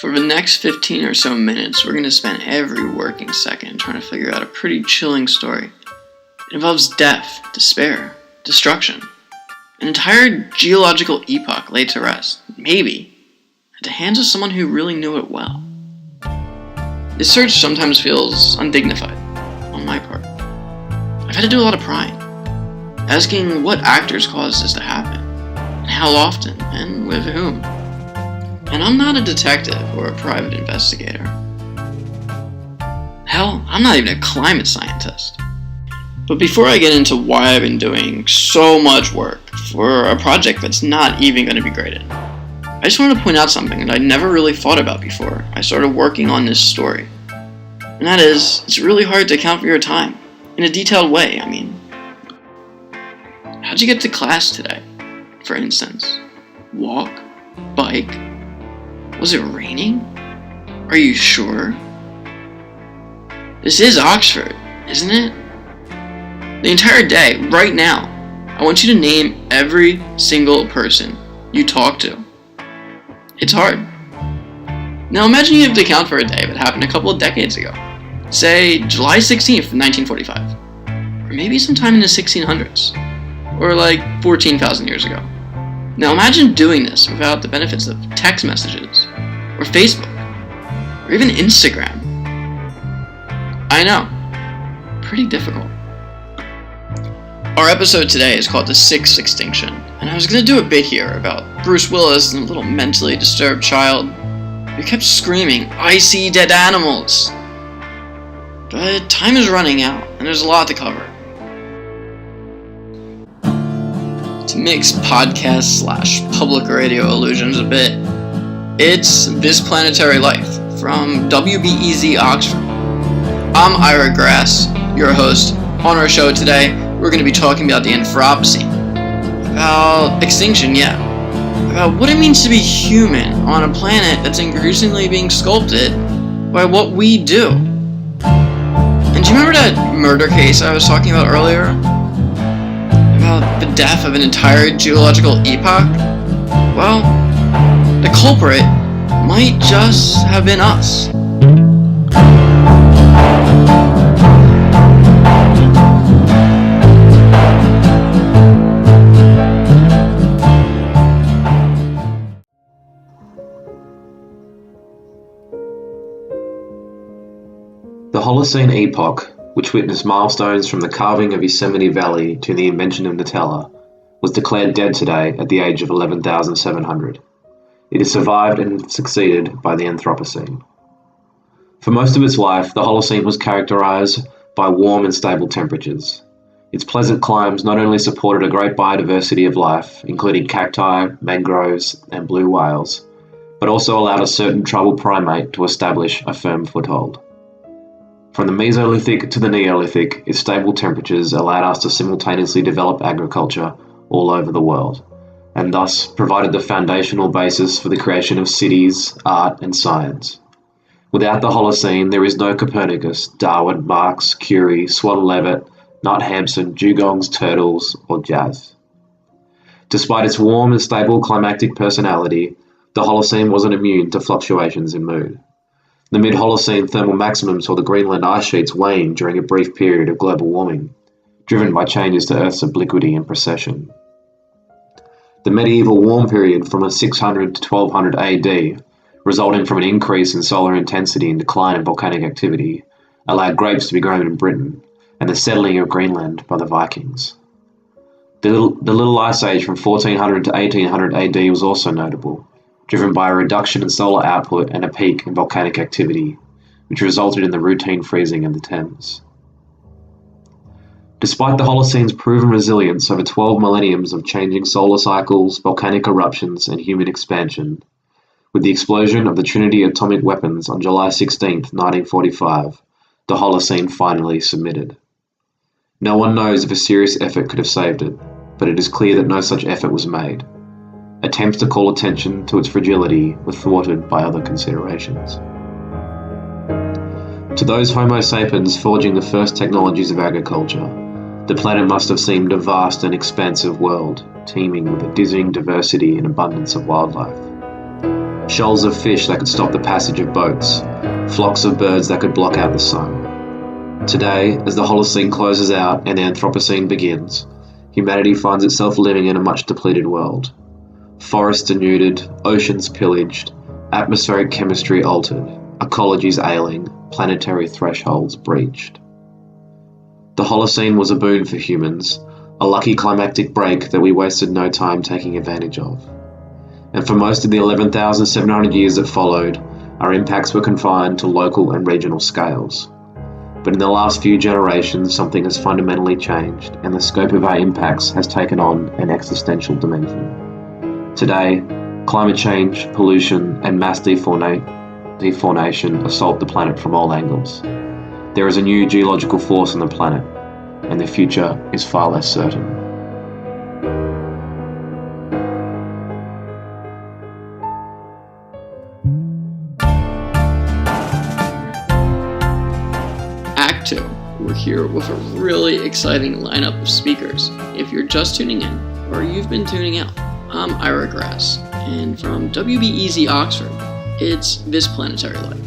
For the next 15 or so minutes, we're going to spend every working second trying to figure out a pretty chilling story. It involves death, despair, destruction, an entire geological epoch laid to rest, maybe, at the hands of someone who really knew it well. This search sometimes feels undignified, on my part. I've had to do a lot of prying, asking what actors caused this to happen, and how often, and with whom. And I'm not a detective or a private investigator. Hell, I'm not even a climate scientist. But before I get into why I've been doing so much work for a project that's not even going to be graded, I just wanted to point out something that I'd never really thought about before I started working on this story. And that is, it's really hard to account for your time, in a detailed way, I mean. How'd you get to class today, for instance? Walk? Bike? Was it raining? Are you sure? This is Oxford, isn't it? The entire day, right now, I want you to name every single person you talk to. It's hard. Now imagine you have to account for a day that happened a couple of decades ago. Say, July 16th, 1945. Or maybe sometime in the 1600s. Or like 14,000 years ago. Now imagine doing this without the benefits of text messages, or Facebook, or even Instagram. I know, pretty difficult. Our episode today is called The Sixth Extinction, and I was going to do a bit here about Bruce Willis and a little mentally disturbed child who kept screaming, "I see dead animals!" But time is running out, and there's a lot to cover. To mix podcast / public radio illusions a bit, it's This Planetary Life from WBEZ Oxford. I'm Ira Grass, your host. On our show today, we're going to be talking about the Anthropocene, about extinction, about what it means to be human on a planet that's increasingly being sculpted by what we do. And do you remember that murder case I was talking about earlier? About the death of an entire geological epoch? Well, the culprit might just have been us. The Holocene epoch, which witnessed milestones from the carving of Yosemite Valley to the invention of Nutella, was declared dead today at the age of 11,700. It is survived and succeeded by the Anthropocene. For most of its life, the Holocene was characterized by warm and stable temperatures. Its pleasant climes not only supported a great biodiversity of life, including cacti, mangroves, and blue whales, but also allowed a certain tribal primate to establish a firm foothold. From the Mesolithic to the Neolithic, its stable temperatures allowed us to simultaneously develop agriculture all over the world, and thus provided the foundational basis for the creation of cities, art, and science. Without the Holocene, there is no Copernicus, Darwin, Marx, Curie, Swan Leavitt, Knut Hampson, dugongs, turtles, or jazz. Despite its warm and stable climatic personality, the Holocene wasn't immune to fluctuations in mood. The mid-Holocene thermal maximum saw the Greenland ice sheets wane during a brief period of global warming, driven by changes to Earth's obliquity and precession. The medieval warm period from 600 to 1200 AD, resulting from an increase in solar intensity and decline in volcanic activity, allowed grapes to be grown in Britain, and the settling of Greenland by the Vikings. The Little Ice Age from 1400 to 1800 AD was also notable, driven by a reduction in solar output and a peak in volcanic activity, which resulted in the routine freezing of the Thames. Despite the Holocene's proven resilience over 12 millenniums of changing solar cycles, volcanic eruptions, and human expansion, with the explosion of the Trinity atomic weapons on July 16, 1945, the Holocene finally submitted. No one knows if a serious effort could have saved it, but it is clear that no such effort was made. Attempts to call attention to its fragility were thwarted by other considerations. To those Homo sapiens forging the first technologies of agriculture, the planet must have seemed a vast and expansive world, teeming with a dizzying diversity and abundance of wildlife. shoals of fish that could stop the passage of boats, flocks of birds that could block out the sun. Today, as the Holocene closes out and the Anthropocene begins, humanity finds itself living in a much depleted world. Forests denuded, oceans pillaged, atmospheric chemistry altered, ecologies ailing, planetary thresholds breached. The Holocene was a boon for humans, a lucky climactic break that we wasted no time taking advantage of. And for most of the 11,700 years that followed, our impacts were confined to local and regional scales. But in the last few generations, something has fundamentally changed, and the scope of our impacts has taken on an existential dimension. Today, climate change, pollution, and mass defaunation assault the planet from all angles. There is a new geological force on the planet, and the future is far less certain. Act 2, we're here with a really exciting lineup of speakers. If you're just tuning in, or you've been tuning out, I'm Ira Grass, and from WBEZ Oxford, it's This Planetary Life.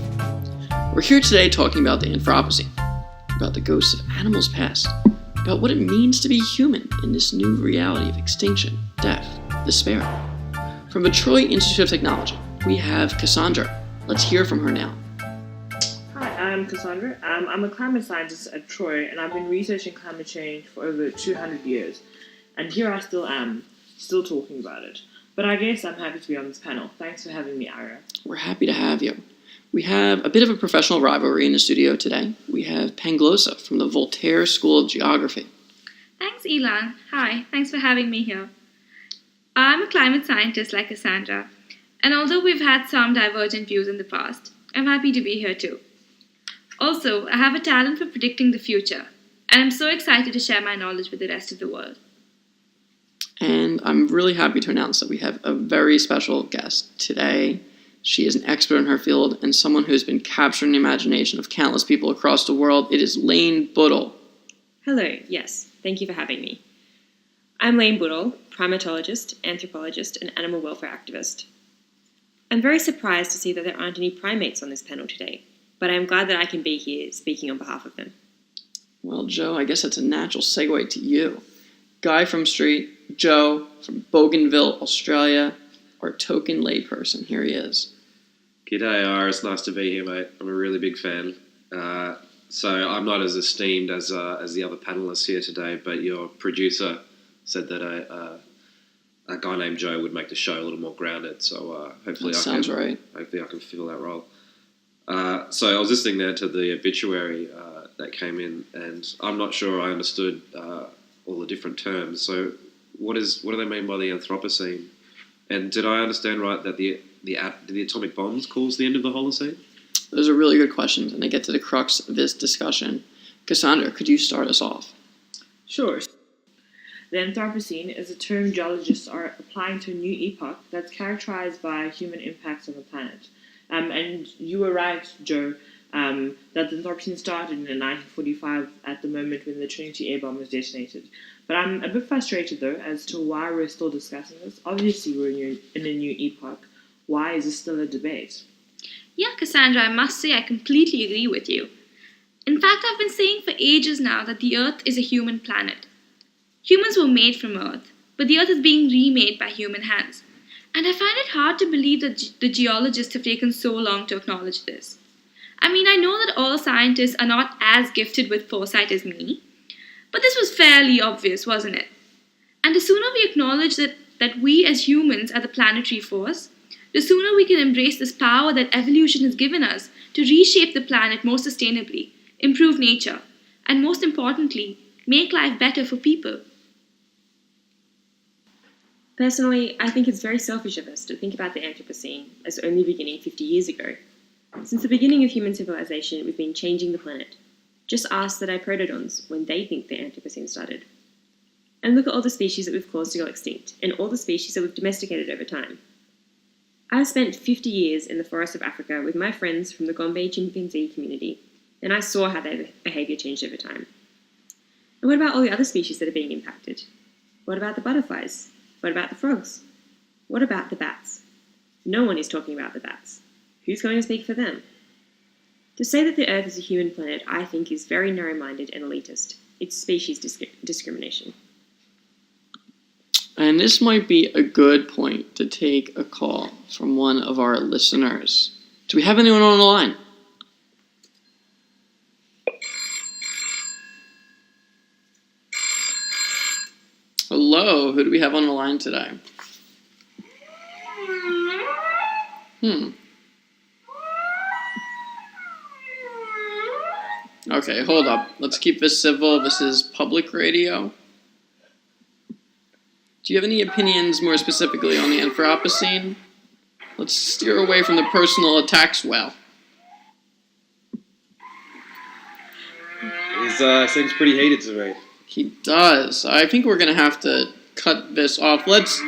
We're here today talking about the Anthropocene, about the ghosts of animals past, about what it means to be human in this new reality of extinction, death, despair. From the Troy Institute of Technology, we have Cassandra. Let's hear from her now. Hi, I'm Cassandra. I'm a climate scientist at Troy, and I've been researching climate change for over 200 years. And here I still am, still talking about it. But I guess I'm happy to be on this panel. Thanks for having me, Ira. We're happy to have you. We have a bit of a professional rivalry in the studio today. We have Panglosa from the Voltaire School of Geography. Thanks, Elan. Hi, thanks for having me here. I'm a climate scientist like Cassandra, and although we've had some divergent views in the past, I'm happy to be here too. Also, I have a talent for predicting the future, and I'm so excited to share my knowledge with the rest of the world. And I'm really happy to announce that we have a very special guest today. She is an expert in her field and someone who's been capturing the imagination of countless people across the world. It is Lane Buddle. Hello, yes, thank you for having me. I'm Lane Buddle, primatologist, anthropologist, and animal welfare activist. I'm very surprised to see that there aren't any primates on this panel today, but I'm glad that I can be here speaking on behalf of them. Well, Joe, I guess that's a natural segue to you. Guy from Street, Joe from Bougainville, Australia, our token layperson. Here he is. G'day, Ira. It's nice to be here, mate. I'm a really big fan. So I'm not as esteemed as the other panelists here today, but your producer said that a guy named Joe would make the show a little more grounded. So hopefully Hopefully I can fill that role. So I was listening there to the obituary that came in, and I'm not sure I understood all the different terms. So what do they mean by the Anthropocene? And did I understand right that the atomic bombs cause the end of the Holocene? Those are really good questions, and they get to the crux of this discussion. Cassandra, could you start us off? Sure. The Anthropocene is a term geologists are applying to a new epoch that's characterized by human impacts on the planet. And you were right, Joe, that the Anthropocene started in 1945 at the moment when the Trinity air bomb was detonated. But I'm a bit frustrated, though, as to why we're still discussing this. Obviously, we're in a new epoch. Why is this still a debate? Yeah, Cassandra, I must say I completely agree with you. In fact, I've been saying for ages now that the Earth is a human planet. Humans were made from Earth, but the Earth is being remade by human hands. And I find it hard to believe that the geologists have taken so long to acknowledge this. I mean, I know that all scientists are not as gifted with foresight as me, but this was fairly obvious, wasn't it? And the sooner we acknowledge that we as humans are the planetary force, the sooner we can embrace this power that evolution has given us to reshape the planet more sustainably, improve nature, and most importantly, make life better for people. Personally, I think it's very selfish of us to think about the Anthropocene as only beginning 50 years ago. Since the beginning of human civilization, we've been changing the planet. Just ask the diprotodons when they think the Anthropocene started. And look at all the species that we've caused to go extinct, and all the species that we've domesticated over time. I spent 50 years in the forests of Africa with my friends from the Gombe chimpanzee community, and I saw how their behaviour changed over time. And what about all the other species that are being impacted? What about the butterflies? What about the frogs? What about the bats? No one is talking about the bats. Who's going to speak for them? To say that the Earth is a human planet, I think, is very narrow-minded and elitist. It's species discrimination. And this might be a good point to take a call from one of our listeners. Do we have anyone on the line? Hello, who do we have on the line today? Okay, hold up. Let's keep this civil. This is public radio. Do you have any opinions more specifically on the Anthropocene? Let's steer away from the personal attacks well. He seems pretty heated to me. He does. I think we're going to have to cut this off. Let's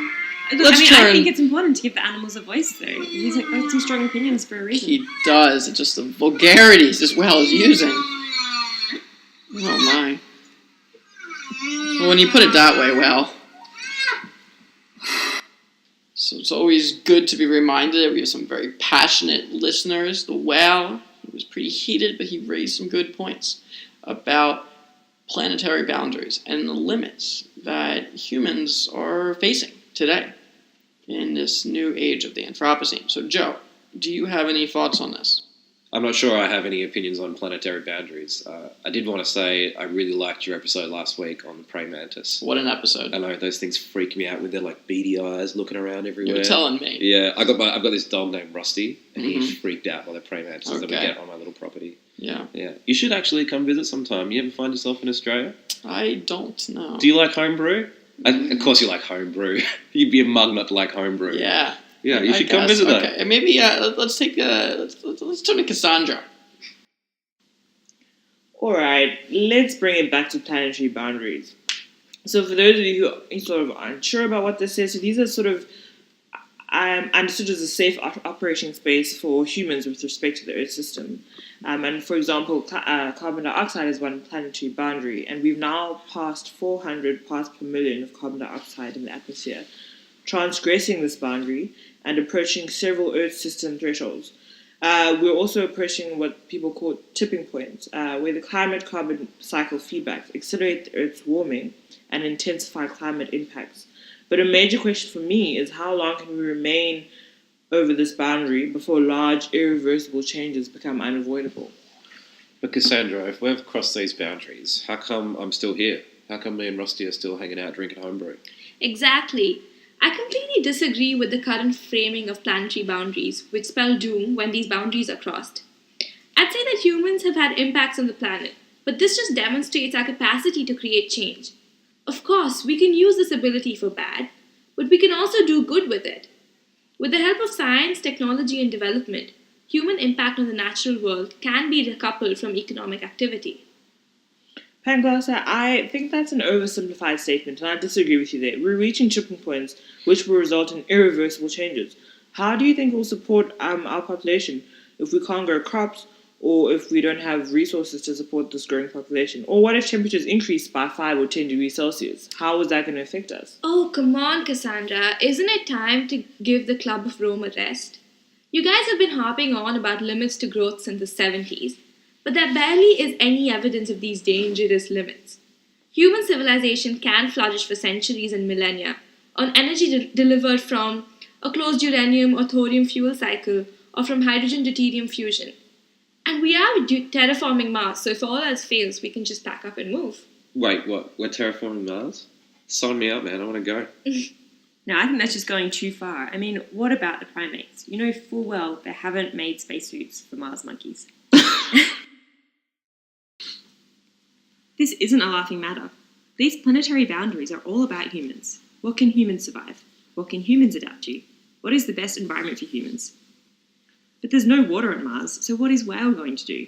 I think it's important to give the animals a voice, though. He's got some strong opinions for a reason. He does. It's just the vulgarities as well as using. Oh my. Well, when you put it that way, well. So it's always good to be reminded that we have some very passionate listeners. The whale, he was pretty heated, but he raised some good points about planetary boundaries and the limits that humans are facing today in this new age of the Anthropocene. So, Joe, do you have any thoughts on this? I'm not sure I have any opinions on planetary boundaries. I did want to say I really liked your episode last week on the praying mantis. What an episode. I know, those things freak me out with their like beady eyes looking around everywhere. You're telling me. Yeah, I've got this dog named Rusty, and he's freaked out by the praying mantises that we get on my little property. Yeah. Yeah. You should actually come visit sometime. You ever find yourself in Australia? I don't know. Do you like homebrew? Of course you like homebrew. You'd be a mug not to like homebrew. Yeah. Yeah, you should come visit that. Okay, maybe let's turn to Cassandra. All right, let's bring it back to planetary boundaries. So for those of you who are sort of unsure about what this is, so these are sort of understood as a safe operating space for humans with respect to the Earth system. And for example, carbon dioxide is one planetary boundary, and we've now passed 400 parts per million of carbon dioxide in the atmosphere, transgressing this boundary and approaching several Earth system thresholds. We're also approaching what people call tipping points, where the climate-carbon cycle feedbacks accelerate the Earth's warming and intensify climate impacts. But a major question for me is how long can we remain over this boundary before large, irreversible changes become unavoidable? But Cassandra, if we've crossed these boundaries, how come I'm still here? How come me and Rusty are still hanging out drinking homebrew? Exactly. I completely disagree with the current framing of planetary boundaries, which spell doom when these boundaries are crossed. I'd say that humans have had impacts on the planet, but this just demonstrates our capacity to create change. Of course, we can use this ability for bad, but we can also do good with it. With the help of science, technology, and development, human impact on the natural world can be decoupled from economic activity. Panglossa, I think that's an oversimplified statement, and I disagree with you there. We're reaching tipping points which will result in irreversible changes. How do you think we'll support our population if we can't grow crops, or if we don't have resources to support this growing population? Or what if temperatures increase by 5 or 10 degrees Celsius? How is that going to affect us? Oh, come on, Cassandra. Isn't it time to give the Club of Rome a rest? You guys have been harping on about limits to growth since the 70s, but there barely is any evidence of these dangerous limits. Human civilization can flourish for centuries and millennia on energy delivered from a closed uranium or thorium fuel cycle or from hydrogen deuterium fusion. And we are terraforming Mars, so if all else fails, we can just pack up and move. Wait, what? We're terraforming Mars? Sign me up, man. I want to go. No, I think that's just going too far. I mean, what about the primates? You know full well they haven't made spacesuits for Mars monkeys. This isn't a laughing matter. These planetary boundaries are all about humans. What can humans survive? What can humans adapt to? What is the best environment for humans? But there's no water on Mars, so what is Whale going to do?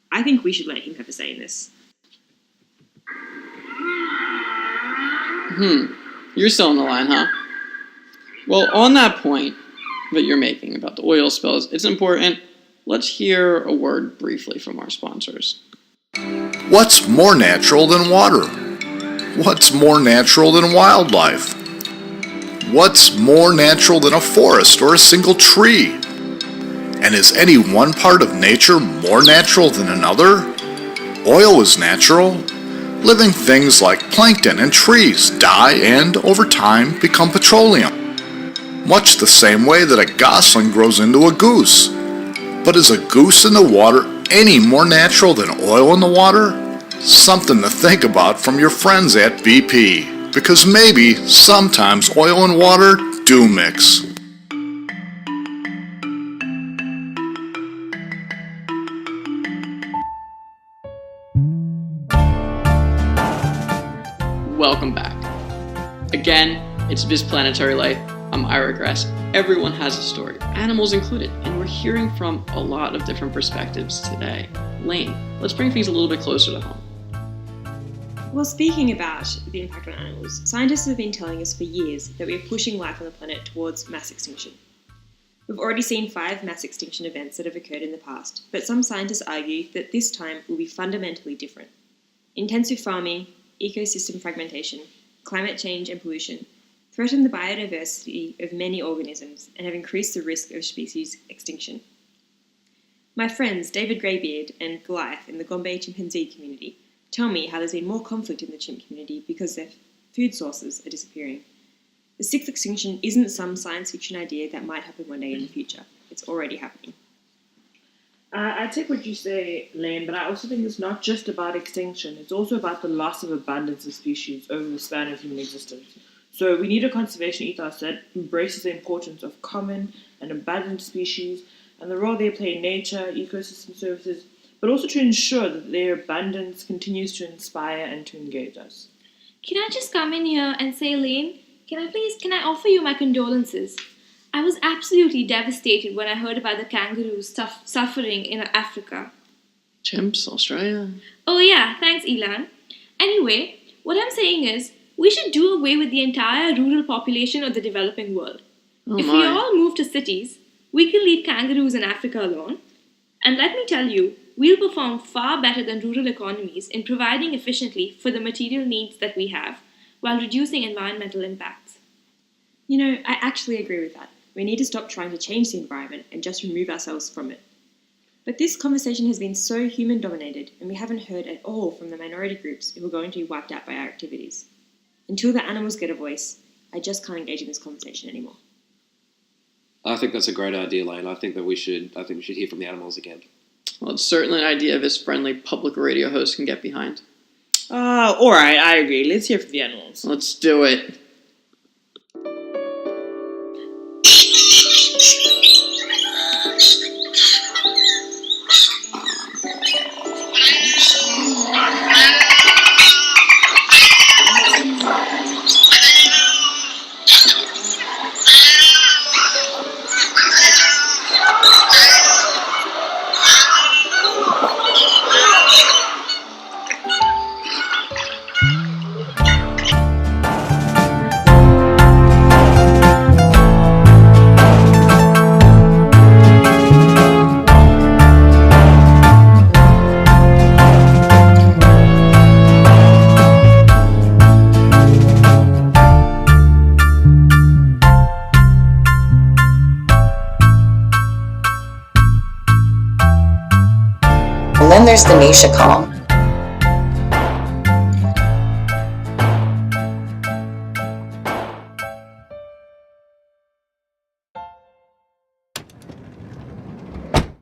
I think we should let him have a say in this. You're still on the line, huh? Well, on that point that you're making about the oil spills, it's important. Let's hear a word briefly from our sponsors. What's more natural than water? What's more natural than wildlife? What's more natural than a forest or a single tree? And is any one part of nature more natural than another? Oil is natural. Living things like plankton and trees die and, over time, become petroleum. Much the same way that a gosling grows into a goose. But is a goose in the water any more natural than oil in the water? Something to think about from your friends at BP, because maybe sometimes oil and water do mix. Welcome back. Again, it's This Planetary Life. I'm Ira Grass. Everyone has a story, animals included, and we're hearing from a lot of different perspectives today. Lane, let's bring things a little bit closer to home. Well, speaking about the impact on animals, scientists have been telling us for years that we are pushing life on the planet towards mass extinction. We've already seen 5 mass extinction events that have occurred in the past, but some scientists argue that this time will be fundamentally different. Intensive farming, ecosystem fragmentation, climate change and pollution threaten the biodiversity of many organisms and have increased the risk of species extinction. My friends David Greybeard and Goliath in the Gombe chimpanzee community tell me how there's been more conflict in the chimp community because their food sources are disappearing. The 6th extinction isn't some science fiction idea that might happen one day in the future. It's already happening. I take what you say, Lane, but I also think it's not just about extinction. It's also about the loss of abundance of species over the span of human existence. So we need a conservation ethos that embraces the importance of common and abundant species and the role they play in nature, ecosystem services, but also to ensure that their abundance continues to inspire and to engage us. Can I just come in here and say, Lane, can I offer you my condolences? I was absolutely devastated when I heard about the kangaroos suffering in Africa. Chimps, Australia. Oh yeah, thanks Elan. Anyway, what I'm saying is, we should do away with the entire rural population of the developing world. If we all move to cities, we can leave kangaroos in Africa alone. And let me tell you, we'll perform far better than rural economies in providing efficiently for the material needs that we have, while reducing environmental impacts. You know, I actually agree with that. We need to stop trying to change the environment and just remove ourselves from it. But this conversation has been so human-dominated, and we haven't heard at all from the minority groups who are going to be wiped out by our activities. Until the animals get a voice, I just can't engage in this conversation anymore. I think that's a great idea, Lane. I think we should hear from the animals again. Well, it's certainly an idea this friendly public radio host can get behind. Alright, I agree. Let's hear from the animals. Let's do it. And then there's the Nisha column,